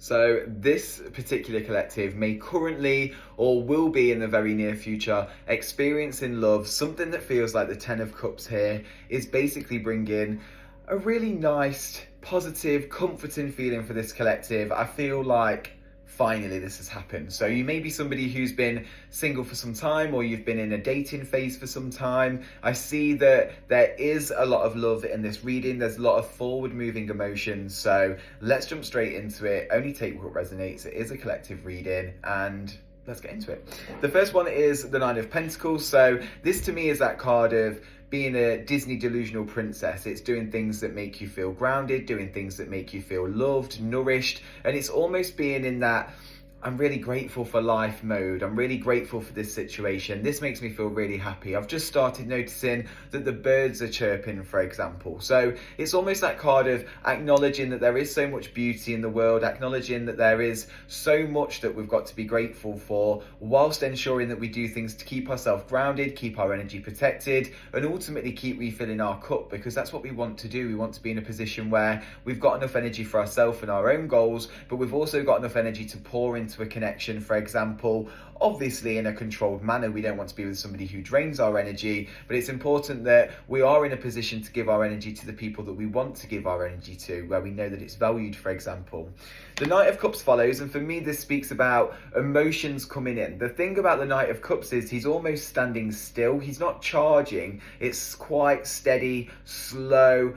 So this particular collective may currently or will be in the very near future experiencing love. Something that feels like the Ten of Cups here is basically bringing a really nice, positive, comforting feeling for this collective. I feel like finally this has happened. So you may be somebody who's been single for some time, or you've been in a dating phase for some time. I see that there is a lot of love in this reading. There's a lot of forward moving emotions. So let's jump straight into it. Only take what resonates. It is a collective reading, and let's get into it. The first one is the Nine of Pentacles. So this to me is that card of being a Disney delusional princess. It's doing things that make you feel grounded, doing things that make you feel loved, nourished, and it's almost being in that I'm really grateful for life mode. I'm really grateful for this situation. This makes me feel really happy. I've just started noticing that the birds are chirping, for example. So it's almost that card of acknowledging that there is so much beauty in the world, acknowledging that there is so much that we've got to be grateful for, whilst ensuring that we do things to keep ourselves grounded, keep our energy protected, and ultimately keep refilling our cup, because that's what we want to do. We want to be in a position where we've got enough energy for ourselves and our own goals, but we've also got enough energy to pour into a connection, for example, obviously in a controlled manner. We don't want to be with somebody who drains our energy, but it's important that we are in a position to give our energy to the people that we want to give our energy to, where we know that it's valued, for example. The Knight of Cups follows, and for me this speaks about emotions coming in. The thing about the Knight of Cups is he's almost standing still. He's not charging. It's quite steady, slow,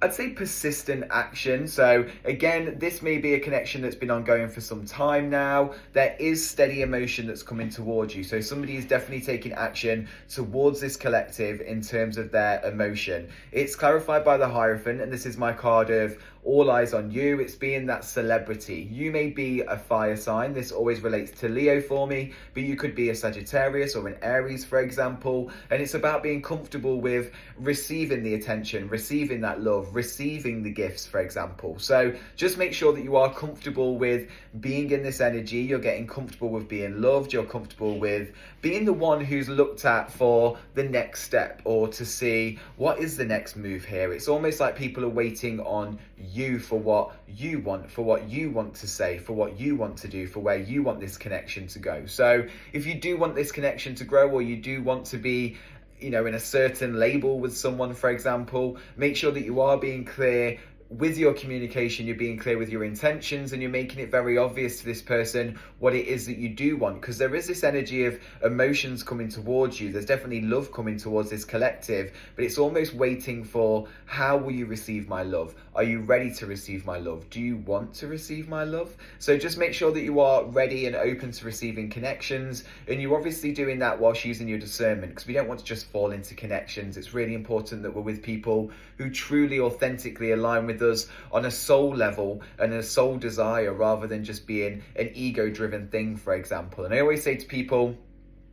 I'd say persistent action. So again, this may be a connection that's been ongoing for some time now. There is steady emotion that's coming towards you. So somebody is definitely taking action towards this collective in terms of their emotion. It's clarified by the Hierophant, and this is my card of all eyes on you. It's being that celebrity. You may be a fire sign. This always relates to Leo for me, but you could be a Sagittarius or an Aries, for example. And it's about being comfortable with receiving the attention, receiving that love, receiving the gifts, for example. So just make sure that you are comfortable with being in this energy. You're getting comfortable with being loved. You're comfortable with being the one who's looked at for the next step, or to see what is the next move here. It's almost like people are waiting on you for what you want, for what you want to say, for what you want to do, for where you want this connection to go. So if you do want this connection to grow, or you do want to be, you know, in a certain label with someone, for example, make sure that you are being clear with your communication, you're being clear with your intentions, and you're making it very obvious to this person what it is that you do want, because there is this energy of emotions coming towards you. There's definitely love coming towards this collective, but it's almost waiting for, how will you receive my love? Are you ready to receive my love? Do you want to receive my love? So just make sure that you are ready and open to receiving connections, and you're obviously doing that whilst using your discernment, because we don't want to just fall into connections. It's really important that we're with people who truly authentically align with us on a soul level and a soul desire, rather than just being an ego-driven thing, for example. And I always say to people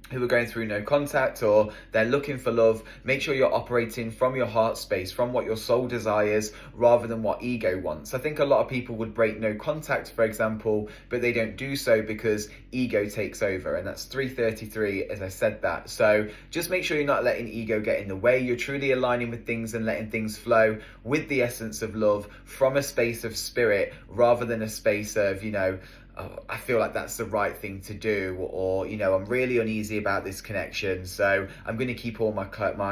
who are going through no contact, or they're looking for love, make sure you're operating from your heart space, from what your soul desires, rather than what ego wants. I think a lot of people would break no contact, for example, but they don't do so because ego takes over, and that's 333 as I said that. So just make sure you're not letting ego get in the way. You're truly aligning with things and letting things flow with the essence of love from a space of spirit, rather than a space of, you know, oh, I feel like that's the right thing to do, or, you know, I'm really uneasy about this connection, so I'm going to keep all my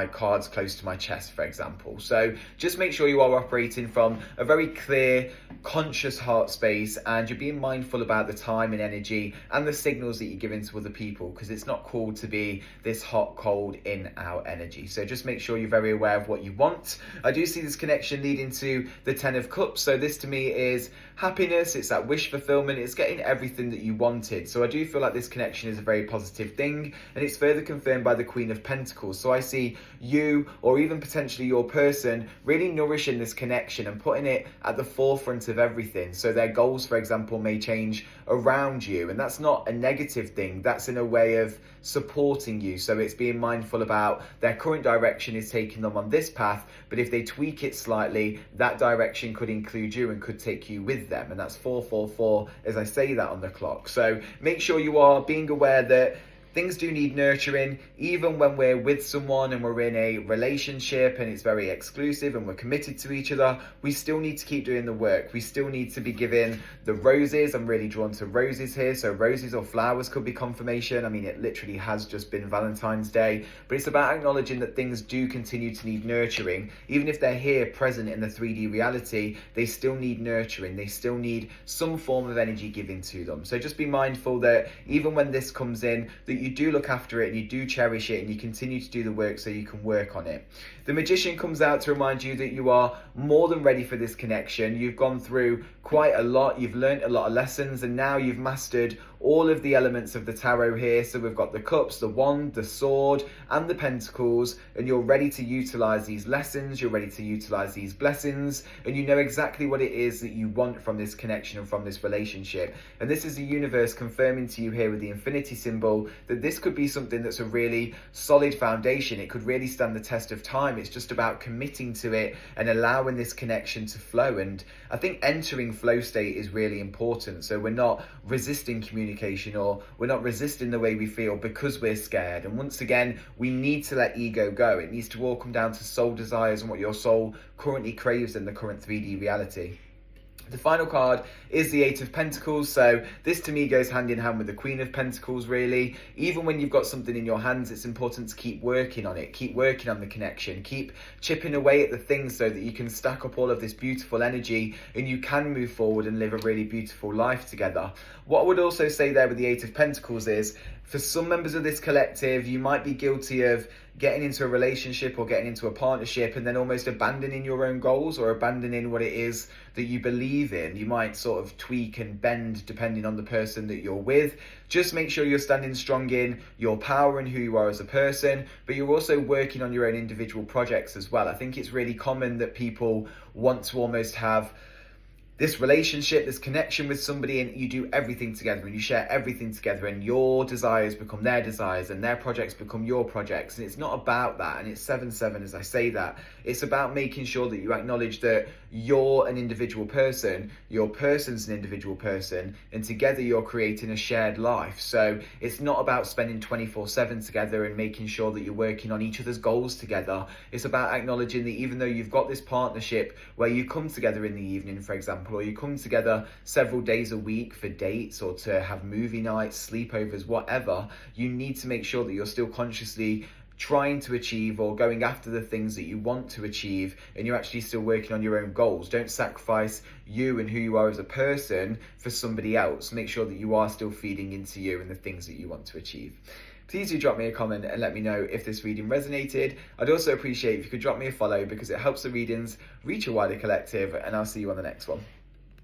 cards close to my chest, for example. So just make sure you are operating from a very clear, conscious heart space, and you're being mindful about the time and energy and the signals that you're giving to other people, because it's not cool to be this hot, cold, in, out energy. So just make sure you're very aware of what you want. I do see this connection leading to the Ten of Cups. So this to me is happiness. It's that wish fulfillment. It's getting everything that you wanted. So I do feel like this connection is a very positive thing, and it's further confirmed by the Queen of Pentacles. So I see you, or even potentially your person, really nourishing this connection and putting it at the forefront of everything. So their goals, for example, may change around you, and that's not a negative thing. That's in a way of supporting you. So it's being mindful about their current direction is taking them on this path, but if they tweak it slightly, that direction could include you and could take you with them. And that's 444 as I say that on the clock. So make sure you are being aware that things do need nurturing. Even when we're with someone and we're in a relationship and it's very exclusive and we're committed to each other, we still need to keep doing the work. We still need to be given the roses. I'm really drawn to roses here, so roses or flowers could be confirmation. I mean, it literally has just been Valentine's Day, but it's about acknowledging that things do continue to need nurturing. Even if they're here present in the 3D reality, they still need nurturing. They still need some form of energy given to them. So just be mindful that even when this comes in, that you do look after it and you do cherish it and you continue to do the work so you can work on it. The Magician comes out to remind you that you are more than ready for this connection. You've gone through quite a lot, you've learned a lot of lessons, and now you've mastered all of the elements of the tarot here. So we've got the cups, the wand, the sword, and the pentacles, and you're ready to utilize these lessons, you're ready to utilize these blessings, and you know exactly what it is that you want from this connection and from this relationship. And this is the universe confirming to you here with the infinity symbol that this could be something that's a really solid foundation. It could really stand the test of time. It's just about committing to it and allowing this connection to flow. And I think entering flow state is really important. So we're not resisting communication, or we're not resisting the way we feel because we're scared. And once again, we need to let ego go. It needs to all come down to soul desires and what your soul currently craves in the current 3D reality. The final card is the Eight of Pentacles. So this to me goes hand in hand with the Queen of Pentacles, really. Even when you've got something in your hands, it's important to keep working on it, keep working on the connection, keep chipping away at the things so that you can stack up all of this beautiful energy and you can move forward and live a really beautiful life together. What I would also say there with the Eight of Pentacles is, for some members of this collective, you might be guilty of getting into a relationship or getting into a partnership and then almost abandoning your own goals or abandoning what it is that you believe in. You might sort of tweak and bend depending on the person that you're with. Just make sure you're standing strong in your power and who you are as a person, but you're also working on your own individual projects as well. I think it's really common that people want to almost have this relationship, this connection with somebody, and you do everything together and you share everything together, and your desires become their desires and their projects become your projects. And it's not about that. And it's 7-7 as I say that. It's about making sure that you acknowledge that you're an individual person, your person's an individual person, and together you're creating a shared life. So it's not about spending 24/7 together and making sure that you're working on each other's goals together. It's about acknowledging that even though you've got this partnership where you come together in the evening, for example, or you come together several days a week for dates or to have movie nights, sleepovers, whatever, you need to make sure that you're still consciously trying to achieve or going after the things that you want to achieve, and you're actually still working on your own goals. Don't sacrifice you and who you are as a person for somebody else. Make sure that you are still feeding into you and the things that you want to achieve. Please do drop me a comment and let me know if this reading resonated. I'd also appreciate if you could drop me a follow, because it helps the readings reach a wider collective, and I'll see you on the next one.